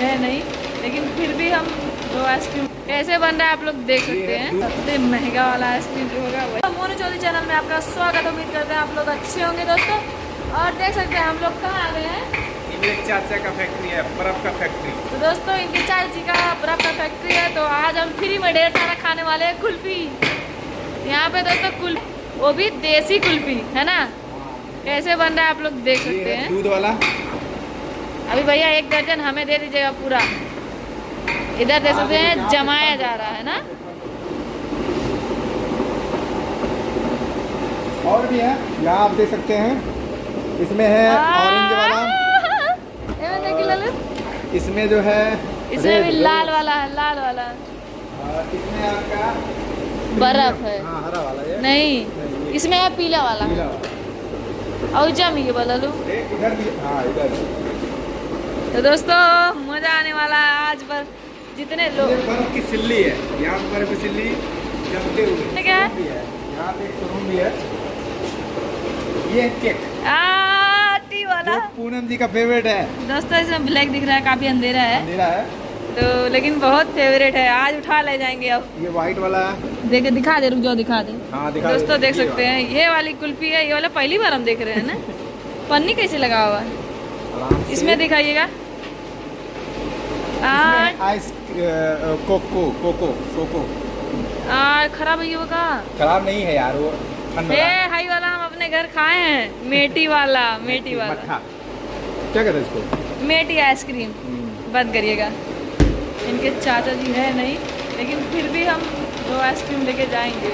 है नहीं, लेकिन फिर भी हम दो आइसक्रीम कैसे बन रहा है आप लोग देख सकते हैं। सबसे महंगा वाला आइसक्रीम जो होगा वही। मोनू चौधरी चैनल में आपका स्वागत। उम्मीद करते हैं आप लोग अच्छे होंगे दोस्तों। और देख सकते हैं हम लोग कहाँ आ गए हैं। इनके चाचा का फैक्ट्री है, बर्फ का फैक्ट्री। तो दोस्तों इनके चाची का बर्फ का फैक्ट्री है। तो आज हम फ्री में ढेर सारा खाने वाले हैं कुल्फी। यहाँ पे दोस्तों कुल्फी, वो भी देसी कुल्फी है ना। कैसे बन रहा है आप लोग देख सकते हैं। दूध वाला। अभी भैया 1 दर्जन हमें दे दीजिएगा पूरा। इधर देख सकते हैं जमाया जा रहा है ना। और भी है यहाँ आप देख सकते हैं। इसमें है ऑरेंज वाला, इसमें जो है इसमें भी लाल वाला है, लाल वाला। इसमें आपका बर्फ है। हाँ, हरा वाला ये। नहीं, इसमें है पीला वाला। और जमी के बदलू इधर भी, हाँ इधर। तो दोस्तों मजा आने वाला है आज पर। जितने लोग बर्फ की सिल्ली है, यहाँ बर्फ की सिल्ली जमते हुए क्या है? यहाँ पे एक शोरूम भी है। ये केक टी वाला पूनम जी का फेवरेट है दोस्तों। इसमें ब्लैक दिख रहा है, काफी अंधेरा है। अंधेरा है तो लेकिन बहुत फेवरेट है, आज उठा ले जाएंगे। अब ये व्हाइट वाला है। देखे दिखा दे, रुक जाओ दिखा दे। हाँ, दिखा दोस्तों दे, देख सकते हैं ये वाली कुल्फी है। ये वाला पहली बार हम देख रहे हैं ना। पन्नी कैसे लगा हुआ है इसमें दिखाइएगा। आइस कोको कोको कोको खराब है ये का। खराब नहीं है यार, वो हाई वाला हम अपने घर खाए हैं। मेटी वाला, मेटी वाला मट्ठा क्या कहते हैं इसको, मेटी आइसक्रीम। बंद करिएगा। इनके चाचा जी है नहीं, लेकिन फिर भी हम दो आइसक्रीम लेके जाएंगे।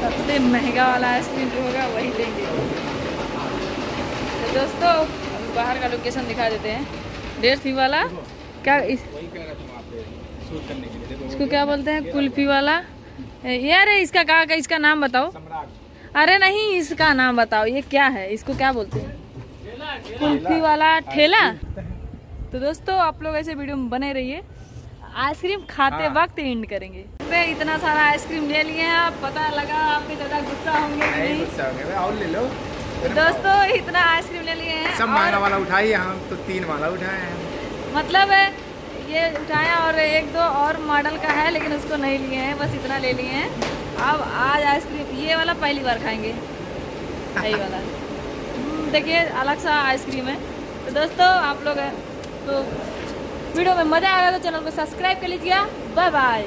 सबसे महंगा वाला आइसक्रीम जो होगा वही लेंगे। तो दोस्तों बाहर का लोकेशन दिखा देते हैं। 150 वाला क्या इसको क्या बोलते हैं, कुल्फी वाला यार। इसका नाम बताओ। अरे नहीं, इसका नाम बताओ। ये क्या है, इसको क्या बोलते हैं? कुल्फी वाला ठेला। तो दोस्तों आप लोग ऐसे वीडियो में बने रहिए। आइसक्रीम खाते वक्त एंड करेंगे। इतना सारा आइसक्रीम ले लिए हैं। आप पता लगा आपके ज्यादा गुस्सा होंगे कि नहीं? गुस्सा होंगे, और ले लो। दोस्तों इतना आइसक्रीम ले लिए हैं। सब महंगा वाला उठाइए, हम तो 3 वाला उठाए हैं। मतलब है ये उठाया और 1-2 और मॉडल का है, लेकिन उसको नहीं लिए हैं, बस इतना ले लिए हैं। अब आज आइसक्रीम ये वाला पहली बार खाएंगे। यही वाला देखिए अलग सा आइसक्रीम है। तो दोस्तों आप लोग तो वीडियो में मज़ा आएगा तो चैनल को सब्सक्राइब कर लीजिएगा। Bye bye.